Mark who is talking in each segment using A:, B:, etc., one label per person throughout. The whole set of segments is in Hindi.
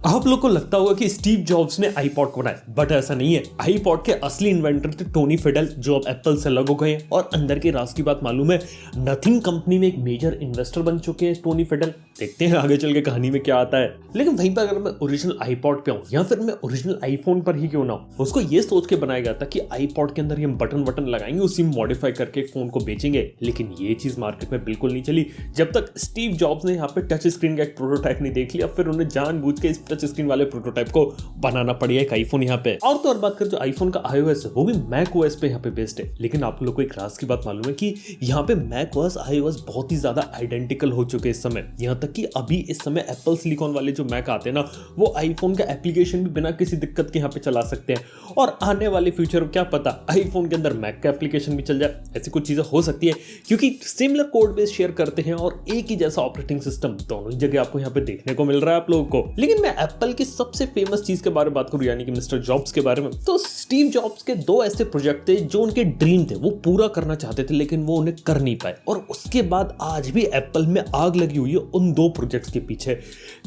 A: आप लोग को लगता होगा कि स्टीव जॉब्स ने आईपॉड को बनाया, बट ऐसा नहीं है। आईपॉड के असली इन्वेंटर थे टोनी फिडेल, जो अब एप्पल से अलग हो गए हैं। और अंदर के राज की बात मालूम है, नथिंग कंपनी में एक मेजर इन्वेस्टर बन चुके हैं टोनी फिडेल। देखते हैं आगे चल के कहानी में क्या आता है। लेकिन वहीं पर अगर मैं ओरिजिनल आईपॉड पे हूँ या फिर मैं ओरिजिनल आईफोन पर ही क्यों ना हूँ, उसको ये सोच के बनाया गया था कि आईपॉड के अंदर ये बटन लगाएंगे, उसी मॉडिफाई करके फोन को बेचेंगे। लेकिन ये चीज मार्केट में बिल्कुल नहीं चली जब तक स्टीव जॉब्स ने यहाँ पे टच स्क्रीन का एक प्रोटोटाइप नहीं देख लिया। फिर उन्हें जानबूझ के इस टच स्क्रीन वाले प्रोटोटाइप को बनाना पड़ी एक आईफोन यहाँ पे। और तो और बात कर, जो आईफोन का iOS है वो भी मैक ओएस पे यहाँ पे बेस्ड है। लेकिन आप लोग को एक राज की बात मालूम है कि यहाँ पे मैक ओएस iOS बहुत ही ज्यादा आइडेंटिकल हो चुके हैं इस समय। यहाँ तक कि अभी इस समय एप्पल सिलिकॉन वाले जो मैक आते हैं ना, वो आईफोन का एप्लीकेशन भी बिना किसी दिक्कत के यहाँ पे चला सकते हैं। और आने वाले फ्यूचर में क्या पता आईफोन के अंदर मैक का एप्लीकेशन भी चल जाए। ऐसी कुछ चीजें हो सकती है क्योंकि सिमिलर कोड बेस शेयर करते हैं और एक ही जैसा ऑपरेटिंग सिस्टम दोनों ही जगह आपको यहाँ पे देखने को मिल रहा है आप लोगों को। लेकिन मैं एप्पल की सबसे फेमस चीज के बारे में बात करूं, यानी कि मिस्टर जॉब्स के बारे में, तो स्टीव जॉब्स के दो ऐसे प्रोजेक्ट थे जो उनके ड्रीम थे, वो पूरा करना चाहते थे लेकिन वो उन्हें कर नहीं पाए। और उसके बाद आज भी एप्पल में आग लगी हुई है उन दो प्रोजेक्ट्स के पीछे।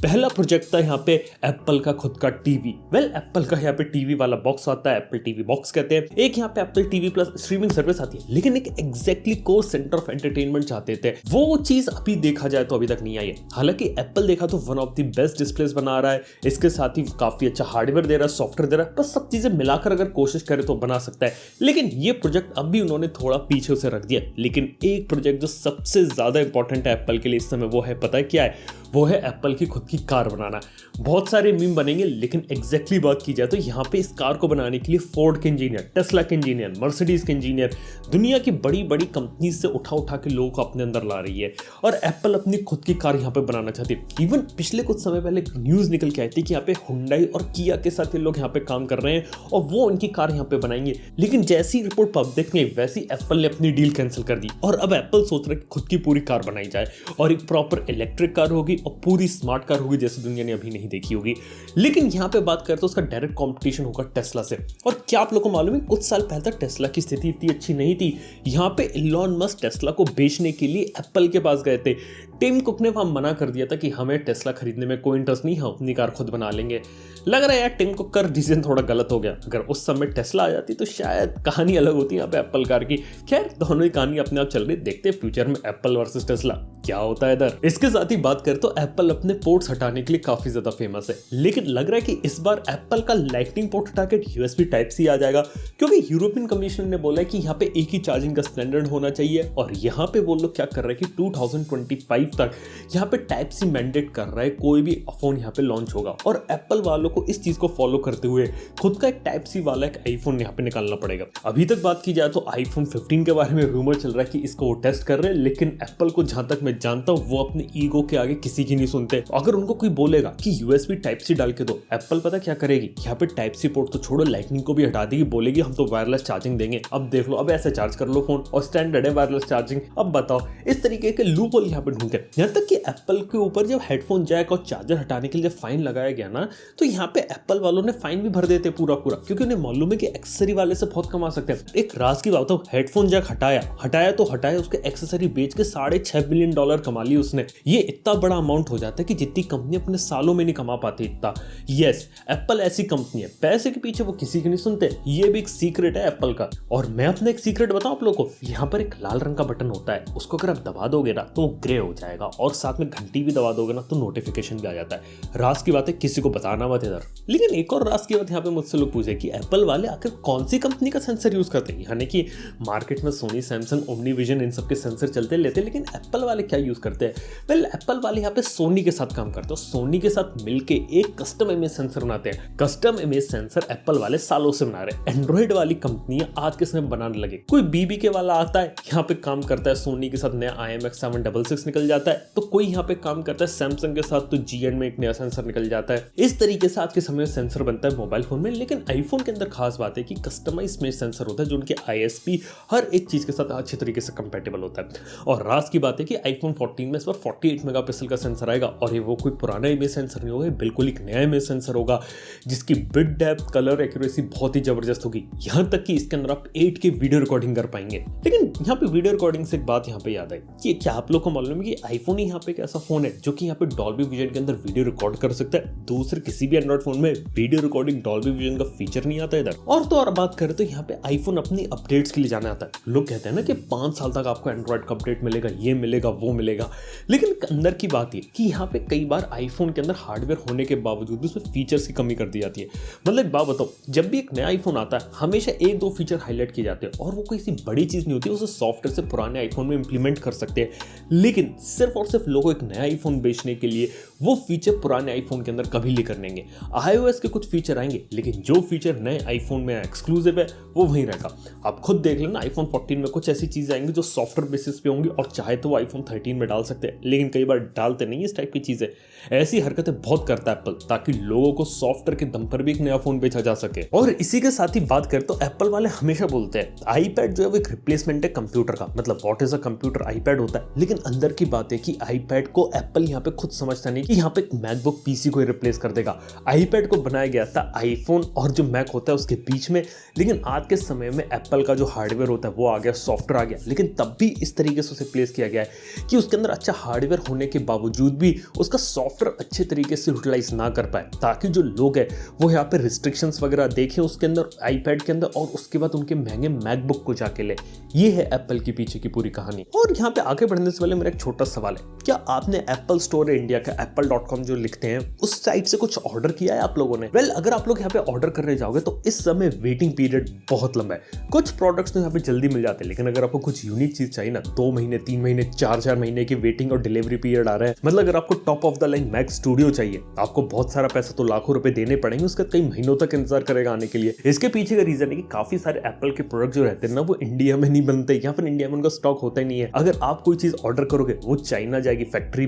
A: पहला प्रोजेक्ट था यहाँ पे एप्पल का खुद का टीवी। एप्पल का यहाँ पे टीवी वाला बॉक्स आता है, एप्पल टीवी बॉक्स कहते हैं। एक यहाँ पे Apple TV plus streaming service आती है, लेकिन एक exactly core centre of entertainment चाहते थे। वो चीज अभी देखा जाए तो अभी तक नहीं आई है। हालांकि एप्पल देखा तो one of the best displace बना रहा है, इसके साथ ही काफी अच्छा हार्डवेयर दे रहा है, सॉफ्टवेयर दे रहा है, बस सब चीजें मिलाकर अगर कोशिश करे तो बना सकता है। लेकिन ये प्रोजेक्ट अभी उन्होंने थोड़ा पीछे से रख दिया। लेकिन एक प्रोजेक्ट जो सबसे ज्यादा इंपॉर्टेंट है एप्पल के लिए इस समय, वो है, पता है क्या है? वो है एप्पल की खुद की कार बनाना। बहुत सारे मीम बनेंगे, लेकिन एग्जैक्टली बात की जाए तो यहाँ पे इस कार को बनाने के लिए फोर्ड के इंजीनियर, टेस्ला के इंजीनियर, मर्सिडीज के इंजीनियर, दुनिया की बड़ी बड़ी कंपनी से उठा के लोगों को अपने अंदर ला रही है। और एप्पल अपनी खुद की कार यहाँ पे बनाना चाहती है। इवन पिछले कुछ समय पहले न्यूज निकल के आई थी कि यहाँ पे हुंडई और किया के साथ ये लोग यहाँ पे काम कर रहे हैं और वो उनकी कार यहाँ पे बनाएंगे। लेकिन जैसी रिपोर्ट पब्लिक में वैसी एप्पल ने अपनी डील कैंसिल कर दी और अब एप्पल सोच रहा है कि खुद की पूरी कार बनाई जाए और एक प्रॉपर इलेक्ट्रिक कार होगी और पूरी स्मार्ट कार होगी जैसे दुनिया ने अभी नहीं देखी होगी। लेकिन यहाँ पे बात करते तो उसका डायरेक्ट कंपटीशन होगा टेस्ला से। और क्या आप लोग को मालूम है, कुछ साल पहले तक टेस्ला की स्थिति इतनी अच्छी नहीं थी। यहाँ पे इलॉन मस्क टेस्ला को बेचने के लिए एप्पल के पास गए थे। टिम कुक ने वहां मना कर दिया था कि हमें टेस्ला खरीदने में कोई इंटरेस्ट नहीं है, अपनी कार खुद बना लेंगे। लग रहा है यार टिम कुक का डिसीजन थोड़ा गलत हो गया। अगर उस समय टेस्ला आ जाती तो शायद कहानी अलग होती यहाँ पे एप्पल कार की। खैर, दोनों ही कहानी अपने आप चल रही, देखते हैं फ्यूचर में एप्पल वर्सेस टेस्ला क्या होता है इधर। इसके साथ ही बात करें तो एप्पल अपने पोर्ट्स हटाने के लिए काफी ज्यादा फेमस है। लेकिन लग रहा है कि इस बार एप्पल का लाइटनिंग पोर्ट हटा के USB Type-C आ जाएगा, क्योंकि यूरोपियन कमीशन ने बोला है कि यहाँ पे एक ही चार्जिंग का स्टैंडर्ड होना चाहिए। और यहाँ पे वो लोग क्या कर रहे हैं कि 2025 तक यहाँ पे Type-C मैंडेट कर रहा है, कोई भी फोन यहाँ पे लॉन्च होगा। और एप्पल वालों को इस चीज को फॉलो करते हुए खुद का एक Type-C वाला एक आईफोन यहाँ पे निकालना पड़ेगा। अभी तक बात की जाए तो आईफोन 15 के बारे में रूमर चल रहा है कि इसको वो टेस्ट कर रहे हैं, लेकिन एप्पल को जहां तक मैं जानता हूं वो अपने ईगो के आगे किसी की नहीं सुनते। अगर उनको कोई बोलेगा कि USB Type-C डाल के दो, एप्पल पता क्या करेगी? यहाँ पे Type-C पोर्ट तो छोड़ो, लाइटनिंग को भी हटा देगी, बोलेगी हम तो वायरलेस चार्जिंग देंगे। अब देख लो, अब ऐसे चार्ज कर लो फोन और स्टैंडर्ड है वायरलेस चार्जिंग। अब बताओ, इस तरीके के लूप होल यहाँ पे ढूंढते हैं। यहाँ तक कि एप्पल के ऊपर जब हेडफोन जैक और चार्जर हटाने के लिए जब फाइन लगाया गया ना, तो यहाँ पे एप्पल वालों ने फाइन भी भर देते पूरा, क्योंकि उन्हें मालूम है कि एक्सेसरी वाले से बहुत कमा सकते हैं। एक राज की बात हो, हेडफोन जैक हटाया तो हटाया, उसके एक्सेसरी बेच के $6.5 बिलियन कमा ली उसने। ये इतना बड़ा अमाउंट हो जाता है कि जितनी कंपनी अपने सालों में नहीं कमा पाती इतना। यस, एप्पल ऐसी कंपनी है, पैसे के पीछे वो किसी के नहीं सुनते। ये भी एक सीक्रेट है एप्पल का। और मैं अपना एक सीक्रेट बताऊं आप लोगों को, यहाँ पर एक लाल रंग का बटन होता है, उसको अगर आप दबा दोगे ना तो वो ग्रे हो जाएगा, और साथ में घंटी भी दबा दोगे ना तो नोटिफिकेशन भी आ जाता है। राज की बात है, किसी को बताना मत इधर। लेकिन एक और राज की बात यहाँ पे मुझसे लोग पूछे कि एप्पल वाले आखिर कौन सी कंपनी का सेंसर यूज करते हैं। यानी कि मार्केट में सोनी, सैमसंग, ओमनीविजन इन सब के सेंसर चलते लेते, लेकिन एप्पल वाले क्या यूज करते हैं? वेल, एप्पल वाले यहाँ पे सोनी के साथ काम करते हैं। सोनी के साथ मिलके एक कस्टम इमेज सेंसर बनाते हैं। कस्टम इमेज सेंसर एप्पल वाले सालों से बना रहे हैं। एंड्रॉइड वाली कंपनियां आज के समय बनाने लगे। कोई BBK वाला आता है, यहाँ पे काम करता है, सोनी के साथ नया IMX766 निकल जाता है, तो कोई यहाँ पे काम करता है सैमसंग के साथ, तो GN में एक नया सेंसर निकल जाता है। इस तरीके से आज के समय सेंसर बनता है मोबाइल फोन में। लेकिन आईफोन के अंदर खास बात है कि कस्टमाइज इमेज सेंसर होता है, जो उनके ISP हर एक चीज के साथ अच्छे तरीके से कंपेटेबल होता है। और राज की बात है कि आईफोन 14 में इस बार 48 मेगापिक्सल का सेंसर आएगा, और ये वो कोई पुराना इमेज सेंसर नहीं होगा, बिल्कुल एक नया इमेज सेंसर होगा जिसकी बिट डेप्थ, कलर एक्यूरेसी बहुत ही जबरदस्त होगी। यहाँ तक कि इसके अंदर आप 8K वीडियो रिकॉर्डिंग कर पाएंगे। लेकिन यहाँ पे वीडियो रिकॉर्डिंग से एक बात यहाँ पे याद आई कि क्या आप लोग को मालूम है कि आईफोन ही यहाँ पे एक ऐसा फोन है जो कि यहाँ पे डॉल्बी विजन के अंदर वीडियो रिकॉर्ड कर सकता है। दूसरे किसी भी एंड्रॉइड फोन में वीडियो रिकॉर्डिंग डॉल्बी विजन का फीचर नहीं आता इधर। और तो और बात करें तो यहाँ पे आईफोन अपनी अपडेट्स के लिए जाना आता है। लोग कहते हैं ना कि 5 साल तक आपको एंड्रॉइड का अपडेट मिलेगा, ये मिलेगा, वो मिलेगा, लेकिन अंदर की बात ये कि यहाँ पे कई बार आईफोन के अंदर हार्डवेयर होने के बावजूद भी उसमें फीचर्स की कमी कर दी जाती है। मतलब एक बात बताओ, जब भी एक नया आईफोन आता है हमेशा 1-2 फीचर हाईलाइट किए जाते हैं और वो कोई सी बड़ी चीज नहीं होती, उसे सॉफ्टवेयर से पुराने आईफोन में इंप्लीमेंट कर सकते हैं। लेकिन सिर्फ और सिर्फ लोगों एक नया आईफोन बेचने के लिए वो फीचर पुराने आईफोन के अंदर कभी लेकर नहीं आएंगे। iOS के कुछ फीचर आएंगे लेकिन जो फीचर नए आईफोन में एक्सक्लूसिव है वो वहीं रहेगा। आप खुद देख लेना, आईफोन 14 में कुछ ऐसी चीजें आएंगी जो सॉफ्टवेयर बेसिस पे होंगी और चाहे तो वो आईफोन 13 में डाल सकते हैं, लेकिन कई बार डालते नहीं इस टाइप की चीजें। ऐसी हरकतें बहुत करता है एप्पल ताकि लोगों को सॉफ्टवेयर के दम पर भी एक नया फोन बेचा जा सके। और इसी के साथ ही बात करें तो एप्पल वाले हमेशा बोलते हैं आईपैड जो है वो एक रिप्लेसमेंट है कंप्यूटर का। मतलब what is a computer, iPad होता है। लेकिन अंदर की बात है कि आईपैड को एप्पल यहाँ पे खुद समझता नहीं कि यहाँ पे मैकबुक पीसी को रिप्लेस कर देगा। आईपैड को बनाया गया था आईफोन और जो मैक होता है उसके बीच में, लेकिन आज के समय में एप्पल का जो हार्डवेयर होता है वो आ गया, सॉफ्टवेयर आ गया, लेकिन तब भी इस तरीके से उसे प्लेस किया गया है कि उसके अंदर अच्छा हार्डवेयर होने के बावजूद भी उसका सॉफ्टवेयर अच्छे तरीके से यूटिलाइज ना कर पाए, ताकि जो लोग हैं वो यहाँ पे रिस्ट्रिक्शंस वगैरह देखें उसके अंदर, आईपैड के अंदर, और उसके बाद उनके महंगे मैकबुक को जाके ले। ये है एप्पल के पीछे की पूरी कहानी। और यहाँ पे आगे बढ़ने से पहले मेरा एक छोटा सवाल है, क्या आपने एप्पल स्टोर इंडिया का apple.com जो लिखते हैं उस साइट से कुछ ऑर्डर किया है आप लोगों ने? वेल, अगर आप लोग यहाँ पे ऑर्डर करने जाओगे तो इस समय वेटिंग पीरियड बहुत लंबा है। कुछ प्रोडक्ट्स तो यहाँ पे जल्दी मिल जाते हैं, लेकिन अगर आपको कुछ यूनिक चीज चाहिए ना, 2 महीने, 3 महीने, 4 महीने की वेटिंग और डिलीवरी पीरियड आ रहा है। मतलब अगर आपको top of the line Mac Studio चाहिए, आपको बहुत सारा पैसा तो लाखों रुपए देने पड़ेंगे, उसका कई महीनों तक इंतजार करेगा आने के लिए। इसके पीछे का रीजन है कि काफी सारे एप्पल के प्रोडक्ट जो रहते हैं ना वो इंडिया में नहीं बनते, या फिर इंडिया में उनका स्टॉक होता ही नहीं है। अगर आप कोई चीज ऑर्डर करोगे वो चाइना जाएगी फैक्ट्री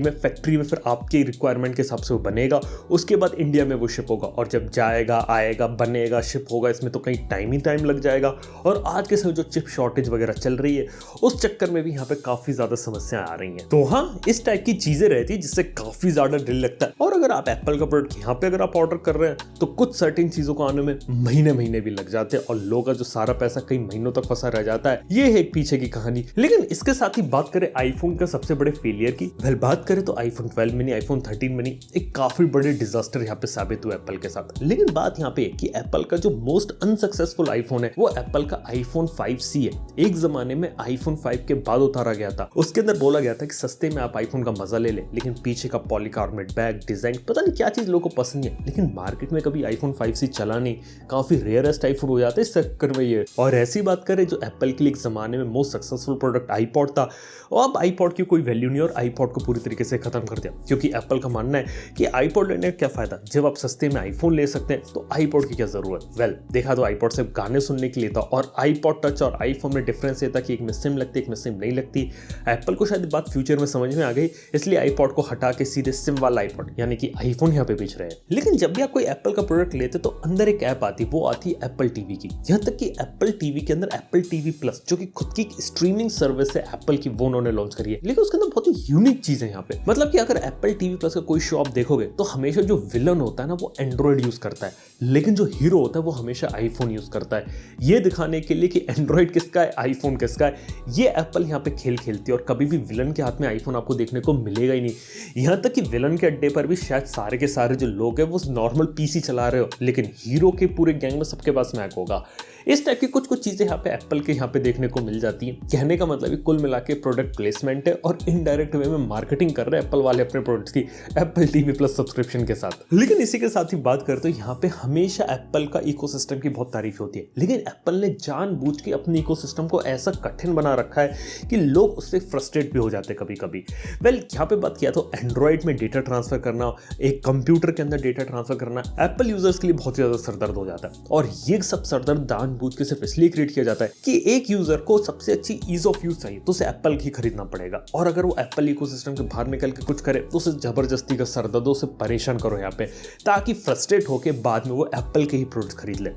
A: में फिर आपके रिक्वायरमेंट के हिसाब से वो बनेगा, उसके बाद इंडिया में वो शिप होगा, और जब जाएगा, आएगा, बनेगा, शिप होगा, इसमें तो कहीं टाइम लग जाएगा। और आज के समय जो चिप शॉर्टेज वगैरह चल रही है उस चक्कर में भी यहाँ पे काफी ज्यादा समस्याएं आ रही हैं। तो हाँ, इस टाइप की चीजें रहती है जिससे काफी ज्यादा डिले लगता है। और अगर आप एप्पल का प्रोडक्ट यहाँ पे अगर आप ऑर्डर कर रहे हैं तो कुछ सर्टेन चीजों को आने में महीने भी लग जाते हैं और लोगों का जो सारा पैसा कई महीनों तक फंसा रह जाता है। ये है एक पीछे की कहानी। लेकिन इसके साथ ही बात करें आईफोन का सबसे बड़े फेलियर की, वेल बात करें तो आईफोन 12 मिनी, आईफोन 13 मिनी एक काफी बड़े डिजास्टर यहाँ पे साबित हुआ एप्पल के साथ। लेकिन बात यहाँ पे है कि एप्पल का जो मोस्ट अनसक्सेसफुल आईफोन है वो एप्पल का आईफोन 5C है। एक जमाने में आईफोन 5 के बाद उतारा गया था। उसके अंदर बोला गया था कि सस्ते में आप आईफोन का मजा ले लेकिन पीछे का पॉलीकार्बोनेट बैग, डिजाइन, पता नहीं क्या चीज लोगों को पसंद है, लेकिन मार्केट में कभी आईफोन 5C चला नहीं। काफी रेयरेस्ट आईफोन हो जाता है इस चक्कर में ये। और ऐसी बात करें जो एप्पल के लिए एक जमाने में मोस्ट सक्सेसफुल प्रोडक्ट आईपॉड था, और अब आईपॉड की कोई वैल्यू नहीं और आईपॉड को पूरी तरीके से खत्म कर दिया, क्योंकि एप्पल का मानना है कि आईपॉड लेने का क्या फायदा, जब आप सस्ते में आईफोन ले सकते हैं तो आईपॉड की क्या जरूरत। वेल, देखा तो आईपॉड से गाने सुनने के लिए था, और आईपॉड टच और आईफोन में डिफरेंस ये था कि एक में सिम लगती है, एक में सिम नहीं लगती। एप्पल को शायद बात फ्यूचर में समझ में आ गई, इसलिए आईपॉड को हटा के सीधे सिम वाला आईपॉड यानी कि आईफोन यहाँ पे बेच रहे हैं। लेकिन जब भी आप कोई एप्पल का प्रोडक्ट लेते तो अंदर एक ऐप आती, वो आती है एप्पल टीवी की। यहाँ तक कि एप्पल टीवी के अंदर एप्पल टीवी प्लस जो कि खुद की स्ट्रीमिंग सर्विस है एप्पल की, वो उन्होंने लॉन्च करी है। लेकिन उसके अंदर बहुत ही यूनिक चीज है यहाँ पे। मतलब कि अगर एप्पल टीवी प्लस का कोई शो आप देखोगे तो हमेशा जो विलन होता है ना वो एंड्रॉइड यूज करता है, लेकिन जो हीरो होता है वो हमेशा आईफोन यूज करता है, ये दिखाने के लिए कि एंड्रॉइड किसका है, आईफोन किसका है। ये एप्पल यहाँ पे खेल खेलती है और कभी भी विलन के हाथ में आईफोन आपको देखने को मिलेगा ही नहीं। यहाँ तक कि विलन के अड्डे पर भी शायद सारे के सारे जो लोग हैं वो नॉर्मल पीसी चला रहे हो, लेकिन हीरो के पूरे गैंग में सबके पास मैक होगा। इस टाइप की कुछ चीजें यहाँ पे एप्पल के यहाँ पे देखने को मिल जाती हैं। कहने का मतलब कुल मिला के प्रोडक्ट प्लेसमेंट है और इनडायरेक्ट वे में मार्केटिंग कर रहे हैं एप्पल वाले अपने प्रोडक्ट्स की एप्पल टीवी प्लस सब्सक्रिप्शन के साथ। लेकिन इसी के साथ ही बात करते हैं, यहाँ पे हमेशा एप्पल का इकोसिस्टम की बहुत तारीफ होती है, लेकिन एप्पल ने जानबूझ के अपने इकोसिस्टम को ऐसा कठिन बना रखा है कि लोग उससे फ्रस्ट्रेट भी हो जाते हैं कभी कभी। वेल, यहाँ पे बात किया तो एंड्रॉइड में डेटा ट्रांसफर करना, एक कंप्यूटर के अंदर डेटा ट्रांसफर करना एप्पल यूजर्स के लिए बहुत ज्यादा सरदर्द हो जाता है, और ये सब सरदर्द जानबूझ के सिर्फ इसलिए क्रिएट किया जाता है कि एक यूजर को सबसे अच्छी ईज ऑफ यूज चाहिए तो उसे एप्पल की खरीदना पड़ेगा, और अगर वो एप्पल इकोसिस्टम के बाहर निकल के कुछ करे तो उसे जबरदस्ती का सरदर्दों से परेशान करो यहाँ पे, ताकि फ्रस्ट्रेट होके बाद में वो एप्पल के ही प्रोडक्ट्स खरीद ले।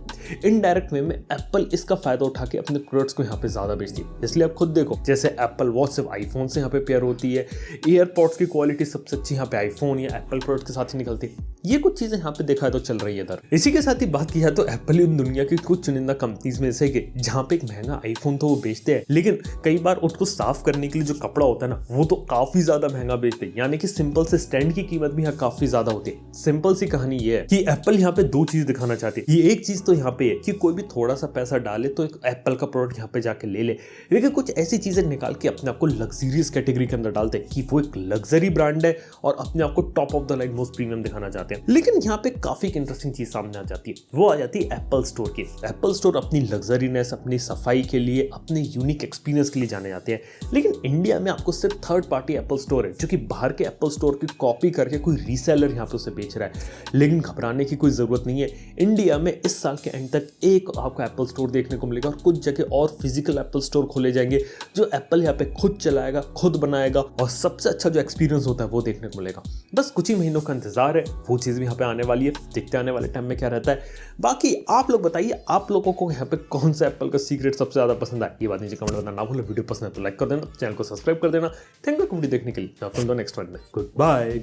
A: इनडायरेक्ट वे में एप्पल इसका फायदा उठा के अपने प्रोडक्ट्स को यहाँ पे ज्यादा बेचती है। इसलिए आप खुद देखो, जैसे एप्पल वॉच सिर्फ आईफोन से यहाँ पे पेयर होती है, एयरपॉड्स की क्वालिटी सबसे अच्छी यहाँ पे आईफोन या एप्पल प्रोडक्ट के साथ ही निकलती है। ये कुछ चीजें यहाँ पे देखा है तो चल रही है इधर। इसी के साथ ही बात की है तो एप्पल इन दुनिया की कुछ चुनिंदा कंपनीज में से कि जहाँ पे एक महंगा आईफोन तो वो बेचते हैं, लेकिन कई बार उसको साफ करने के लिए जो कपड़ा होता है ना वो तो काफी ज्यादा महंगा बेचते हैं। यानी कि सिंपल से स्टैंड की कीमत भी यहाँ काफी ज्यादा होती है। सिंपल सी कहानी ये है कि एप्पल यहाँ पे दो चीज दिखाना चाहती है। ये एक चीज तो यहाँ पे है कि कोई भी थोड़ा सा पैसा डाले तो एक एप्पल का प्रोडक्ट यहाँ पे जाके ले ले, लेकिन कुछ ऐसी चीजें निकाल के अपने आप को लग्जरियस कैटेगरी के अंदर डालते हैं कि वो एक लग्जरी ब्रांड है और अपने आप को top of the line most premium दिखाना चाहते हैं। लेकिन यहाँ पे काफी इंटरेस्टिंग चीज सामने आ जाती है, वो आ जाती है एप्पल स्टोर की। एप्पल स्टोर अपनी लग्जरीनेस, अपनी सफाई के लिए, अपने यूनिक एक्सपीरियंस के लिए जाने जाते हैं। लेकिन इंडिया में आपको सिर्फ थर्ड पार्टी एप्पल स्टोर है जो कि बाहर के एप्पल स्टोर की कॉपी करके कोई रीसेलर यहाँ पे उसे बेच रहा है। लेकिन घबराने की कोई जरूरत नहीं है, इंडिया में इस साल के एंड तक एक आपको एप्पल स्टोर देखने को मिलेगा और कुछ जगह और फिजिकल एप्पल स्टोर खोले जाएंगे जो एप्पल यहाँ पे खुद चलाएगा, खुद बनाएगा और सबसे अच्छा जो एक्सपीरियंस होता है वो देखने को मिलेगा। बस कुछ ही महीनों का इंतजार है, वो चीज भी यहाँ पे आने वाली है। देखते आने वाले टाइम में क्या रहता है। बाकी आप लोग बताइए, आप लोगों को यहाँ पे कौन सा एप्पल का सीक्रेट सबसे ज्यादा पसंद आया, ये बात नीचे कमेंट करना ना भूलो। वीडियो पसंद है तो लाइक कर देना, चैनल को सब्सक्राइब कर देना। थैंक यू वीडियो देखने के लिए। नेक्स्ट वन में गुड बाय।